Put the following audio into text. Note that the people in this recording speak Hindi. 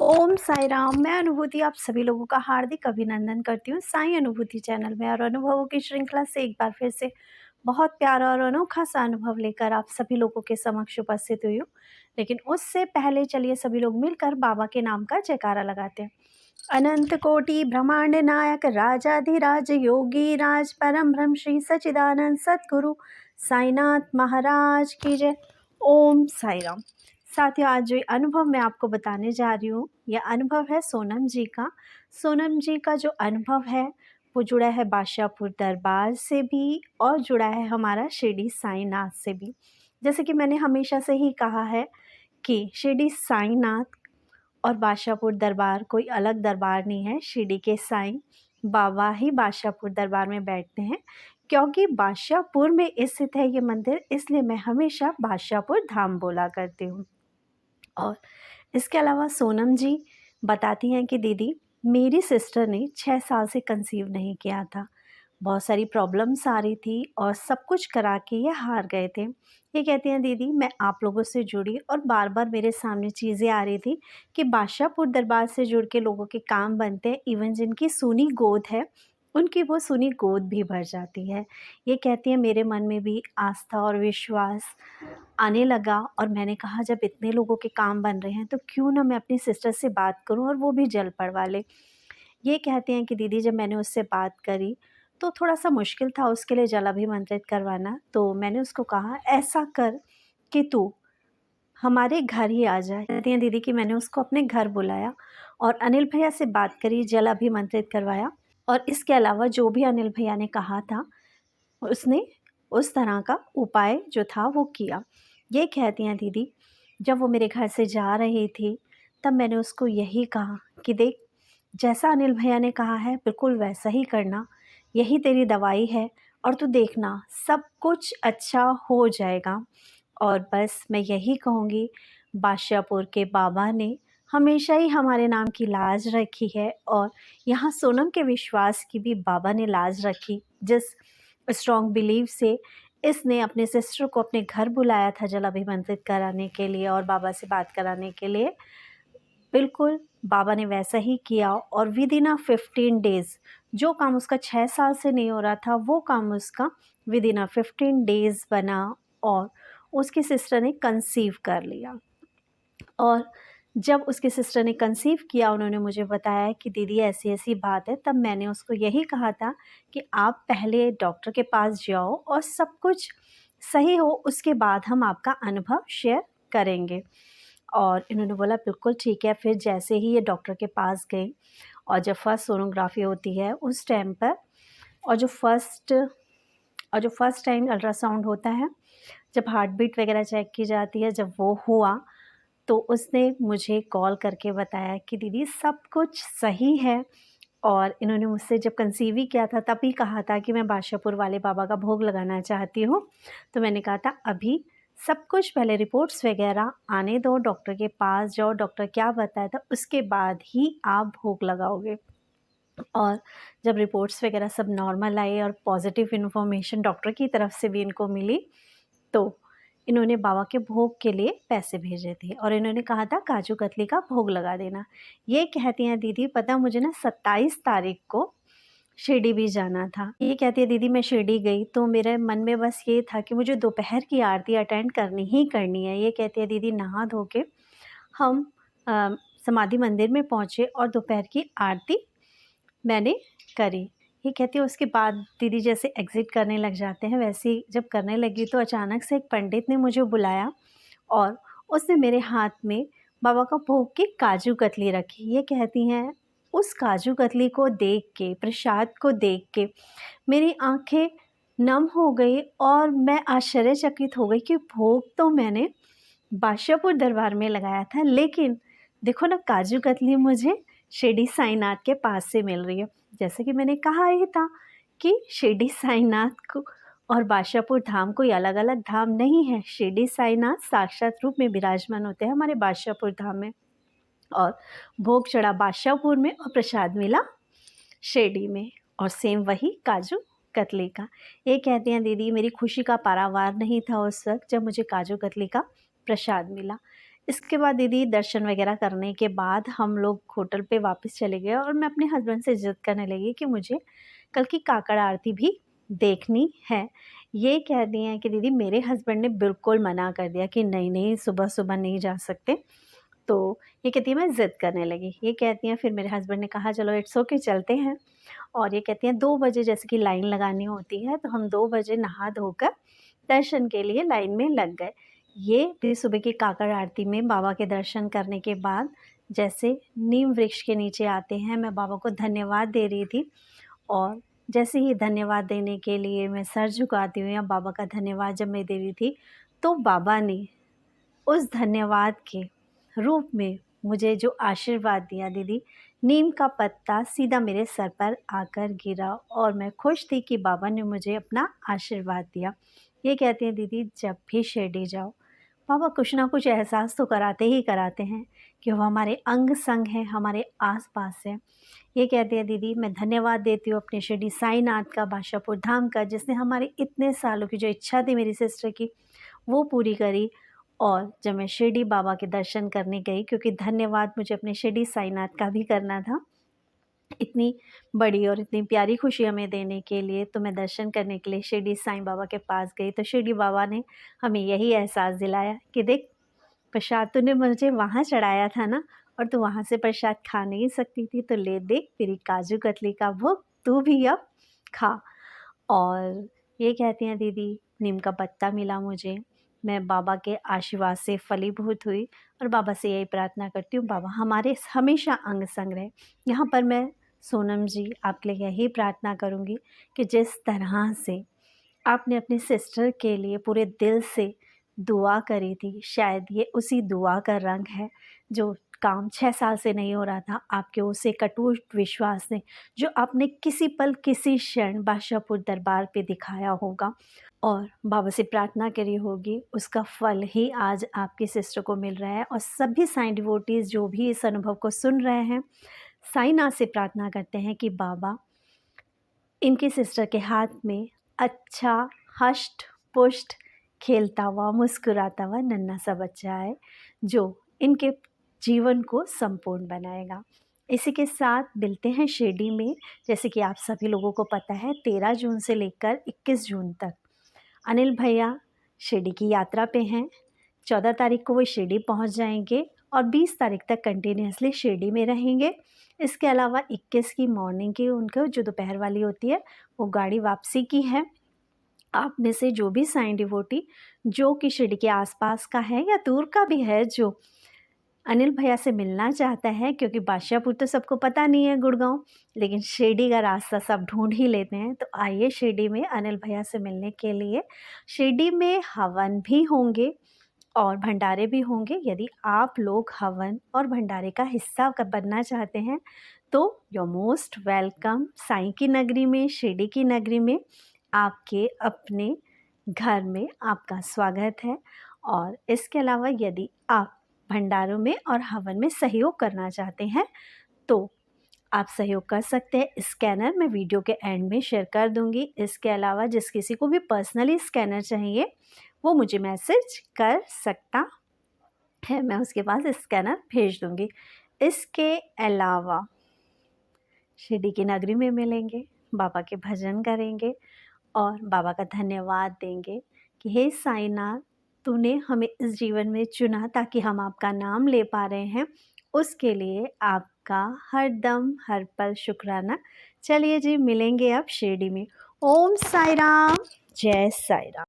ओम साई राम। मैं अनुभूति आप सभी लोगों का हार्दिक अभिनंदन करती हूँ साई अनुभूति चैनल में, और अनुभवों की श्रृंखला से एक बार फिर से बहुत प्यारा और अनोखा सा अनुभव लेकर आप सभी लोगों के समक्ष उपस्थित हुई हूँ। लेकिन उससे पहले चलिए सभी लोग मिलकर बाबा के नाम का जयकारा लगाते हैं। अनंत कोटि ब्रह्मांड नायक राजाधिराज योगी राज परम ब्रह्म श्री सचिदानंद सतगुरु साईनाथ महाराज की जय। ओम साई राम। साथियों, आज जो अनुभव मैं आपको बताने जा रही हूँ, यह अनुभव है सोनम जी का। सोनम जी का जो अनुभव है वो जुड़ा है बादशाहपुर दरबार से भी और जुड़ा है हमारा शिरडी साईनाथ से भी। जैसे कि मैंने हमेशा से ही कहा है कि शिरडी साईनाथ और बादशाहपुर दरबार कोई अलग दरबार नहीं है। शिरडी के साईं बाबा ही बादशाहपुर दरबार में बैठते हैं। क्योंकि बादशाहपुर में स्थित है ये मंदिर, इसलिए मैं हमेशा बादशाहपुर धाम बोला करती हूँ। और इसके अलावा सोनम जी बताती हैं कि दीदी, मेरी सिस्टर ने 6 साल से कंसीव नहीं किया था। बहुत सारी प्रॉब्लम्स आ रही थी और सब कुछ करा के ये हार गए थे। ये कहती हैं, दीदी मैं आप लोगों से जुड़ी और बार बार मेरे सामने चीज़ें आ रही थी कि बादशाहपुर दरबार से जुड़ के लोगों के काम बनते हैं। इवन जिनकी सूनी गोद है उनकी वो सूनी गोद भी भर जाती है। ये कहती हैं, मेरे मन में भी आस्था और विश्वास आने लगा और मैंने कहा जब इतने लोगों के काम बन रहे हैं तो क्यों ना मैं अपनी सिस्टर से बात करूं और वो भी जल पड़वा ले। ये कहते हैं कि दीदी, जब मैंने उससे बात करी तो थोड़ा सा मुश्किल था उसके लिए जल अभिमंत्रित करवाना। तो मैंने उसको कहा, ऐसा कर कि तू हमारे घर ही आ जाए। कहती हैं दीदी कि मैंने उसको अपने घर बुलाया और अनिल भैया से बात करी, जल अभिमंत्रित करवाया। और इसके अलावा जो भी अनिल भैया ने कहा था उसने उस तरह का उपाय जो था वो किया। ये कहती हैं दीदी, जब वो मेरे घर से जा रही थी तब मैंने उसको यही कहा कि देख, जैसा अनिल भैया ने कहा है बिल्कुल वैसा ही करना, यही तेरी दवाई है और तू देखना सब कुछ अच्छा हो जाएगा। और बस मैं यही कहूँगी, बादशाहपुर के बाबा ने हमेशा ही हमारे नाम की लाज रखी है और यहाँ सोनम के विश्वास की भी बाबा ने लाज रखी। जिस स्ट्रॉन्ग बिलीव से इसने अपने सिस्टर को अपने घर बुलाया था जल अभिमंत्रित कराने के लिए और बाबा से बात कराने के लिए, बिल्कुल बाबा ने वैसा ही किया। और विद इन 15 डेज़ जो काम उसका 6 साल से नहीं हो रहा था वो काम उसका विद इन 15 डेज़ बना और उसकी सिस्टर ने कंसीव कर लिया। और जब उसकी सिस्टर ने कंसीव किया, उन्होंने मुझे बताया कि दीदी ऐसी ऐसी बात है। तब मैंने उसको यही कहा था कि आप पहले डॉक्टर के पास जाओ और सब कुछ सही हो उसके बाद हम आपका अनुभव शेयर करेंगे। और इन्होंने बोला बिल्कुल ठीक है। फिर जैसे ही ये डॉक्टर के पास गई और जब फर्स्ट सोनोग्राफी होती है उस टाइम पर, और जो फर्स्ट टाइम अल्ट्रासाउंड होता है, जब हार्ट बीट वगैरह चेक की जाती है, जब वो हुआ तो उसने मुझे कॉल करके बताया कि दीदी सब कुछ सही है। और इन्होंने मुझसे जब कंसीव ही किया था तभी कहा था कि मैं बादशाहपुर वाले बाबा का भोग लगाना चाहती हूँ। तो मैंने कहा था अभी सब कुछ पहले रिपोर्ट्स वगैरह आने दो, डॉक्टर के पास जाओ, डॉक्टर क्या बताया था उसके बाद ही आप भोग लगाओगे। और जब रिपोर्ट्स वगैरह सब नॉर्मल आए और पॉजिटिव इन्फॉर्मेशन डॉक्टर की तरफ से भी इनको मिली, तो इन्होंने बाबा के भोग के लिए पैसे भेजे थे और इन्होंने कहा था काजू कतली का भोग लगा देना। ये कहती हैं दीदी, पता मुझे ना 27 तारीख को शिरडी भी जाना था। ये कहती है दीदी, मैं शिरडी गई तो मेरे मन में बस ये था कि मुझे दोपहर की आरती अटेंड करनी ही करनी है। ये कहती है दीदी, नहा धो के हम समाधि मंदिर में पहुँचे और दोपहर की आरती मैंने करी। ये कहती है उसके बाद दीदी जैसे एग्ज़िट करने लग जाते हैं वैसे ही जब करने लगी तो अचानक से एक पंडित ने मुझे बुलाया और उसने मेरे हाथ में बाबा का भोग की काजू कतली रखी। ये कहती हैं उस काजू कतली को देख के, प्रसाद को देख के मेरी आँखें नम हो गई और मैं आश्चर्यचकित हो गई कि भोग तो मैंने बादशाहपुर दरबार में लगाया था, लेकिन देखो ना काजू कतली मुझे शिरडी साईनाथ के पास से मिल रही है। जैसे कि मैंने कहा ही था कि शिरडी साईनाथ को और बादशाहपुर धाम कोई अलग-अलग धाम नहीं है। शिरडी साईनाथ साक्षात रूप में विराजमान होते हैं हमारे बादशाहपुर धाम में। और भोग चढ़ा बादशाहपुर में और प्रसाद मिला शिरडी में, और सेम वही काजू कतली का। ये कहती हैं दीदी, मेरी खुशी का पारावार नहीं था उस वक़्त जब मुझे काजू कतली का प्रसाद मिला। इसके बाद दीदी दर्शन वगैरह करने के बाद हम लोग होटल पे वापस चले गए और मैं अपने हस्बैंड से ज़िद करने लगी कि मुझे कल की काकड़ आरती भी देखनी है। ये कह दिए हैं कि दीदी मेरे हस्बैंड ने बिल्कुल मना कर दिया कि नहीं सुबह-सुबह नहीं जा सकते। तो ये कहती है मैं ज़िद करने लगी। ये कहती हैं फिर मेरे हस्बैंड ने कहा चलो इट्स ओके चलते हैं। और ये कहती हैं 2 बजे जैसे कि लाइन लगानी होती है तो हम 2 बजे नहा धोकर दर्शन के लिए लाइन में लग गए। ये भी सुबह की काकड़ आरती में बाबा के दर्शन करने के बाद जैसे नीम वृक्ष के नीचे आते हैं, मैं बाबा को धन्यवाद दे रही थी और जैसे ही धन्यवाद देने के लिए मैं सर झुकाती हूँ या बाबा का धन्यवाद जब मैं दे रही थी, तो बाबा ने उस धन्यवाद के रूप में मुझे जो आशीर्वाद दिया दीदी, नीम का पत्ता सीधा मेरे सर पर आकर गिरा और मैं खुश थी कि बाबा ने मुझे अपना आशीर्वाद दिया। ये कहती हैं दीदी जब भी शिरडी जाओ, बाबा कुछ ना कुछ एहसास तो कराते ही कराते हैं कि वो हमारे अंग संग हैं, हमारे आस-पास हैं। ये कहती हैं दीदी मैं धन्यवाद देती हूँ अपने शिरडी साईंनाथ का, बादशाहपुर धाम का, जिसने हमारी इतने सालों की जो इच्छा थी मेरी सिस्टर की, वो पूरी करी। और जब मैं शिरडी बाबा के दर्शन करने गई, क्योंकि धन्यवाद मुझे अपने शिरडी साईंनाथ का भी करना था, इतनी बड़ी और इतनी प्यारी खुशी हमें देने के लिए, तो मैं दर्शन करने के लिए शिरडी साईं बाबा के पास गई। तो शिरडी बाबा ने हमें यही एहसास दिलाया कि देख प्रसाद तूने मुझे वहाँ चढ़ाया था ना, और तू वहाँ से प्रसाद खा नहीं सकती थी, तो ले देख तेरी काजू कतली का भोग तू भी अब खा। और ये कहती हैं दीदी नीम का पत्ता मिला मुझे, मैं बाबा के आशीर्वाद से फलीभूत हुई और बाबा से यही प्रार्थना करती हूँ बाबा हमारे हमेशा अंग संग रहे। यहाँ पर मैं सोनम जी आपके लिए यही प्रार्थना करूँगी कि जिस तरह से आपने अपनी सिस्टर के लिए पूरे दिल से दुआ करी थी, शायद ये उसी दुआ का रंग है जो काम 6 साल से नहीं हो रहा था, आपके उसे कटुट विश्वास ने जो आपने किसी पल किसी क्षण बादशाहपुर दरबार पे दिखाया होगा और बाबा से प्रार्थना करी होगी, उसका फल ही आज आपकी सिस्टर को मिल रहा है। और सभी साईं डिवोटीज़ जो भी इस अनुभव को सुन रहे हैं, साईंनाथ से प्रार्थना करते हैं कि बाबा इनकी सिस्टर के हाथ में अच्छा हष्ट पुष्ट खेलता हुआ मुस्कुराता हुआ नन्हा सा बच्चा है जो इनके जीवन को संपूर्ण बनाएगा। इसी के साथ मिलते हैं शिरडी में। जैसे कि आप सभी लोगों को पता है 13 जून से लेकर 21 जून तक अनिल भैया शिरडी की यात्रा पे हैं। 14 तारीख को वो शिरडी पहुंच जाएंगे और 20 तारीख तक कंटिन्यूसली शिरडी में रहेंगे। इसके अलावा 21 की मॉर्निंग की उनको जो दोपहर वाली होती है वो गाड़ी वापसी की है। आप में से जो भी साईं डिवोटी जो कि शिरडी के आसपास का है या दूर का भी है जो अनिल भैया से मिलना चाहता है, क्योंकि बादशाहपुर तो सबको पता नहीं है गुड़गांव, लेकिन शिरडी का रास्ता सब ढूंढ ही लेते हैं, तो आइए शिरडी में अनिल भैया से मिलने के लिए। शिरडी में हवन भी होंगे और भंडारे भी होंगे। यदि आप लोग हवन और भंडारे का हिस्सा बनना चाहते हैं तो यू मोस्ट वेलकम। साईं की नगरी में, शिरडी की नगरी में आपके अपने घर में आपका स्वागत है। और इसके अलावा यदि आप भंडारों में और हवन में सहयोग करना चाहते हैं तो आप सहयोग कर सकते हैं। स्कैनर मैं वीडियो के एंड में शेयर कर दूंगी। इसके अलावा जिस किसी को भी पर्सनली स्कैनर चाहिए वो मुझे मैसेज कर सकता है, मैं उसके पास स्कैनर भेज दूंगी। इसके अलावा शिरडी की नगरी में मिलेंगे, बाबा के भजन करेंगे और बाबा का धन्यवाद देंगे कि हे साईंनाथ तूने हमें इस जीवन में चुना ताकि हम आपका नाम ले पा रहे हैं, उसके लिए आपका हर दम हर पल शुक्राना। चलिए जी मिलेंगे अब शिरडी में। ओम साई राम, जय साई राम।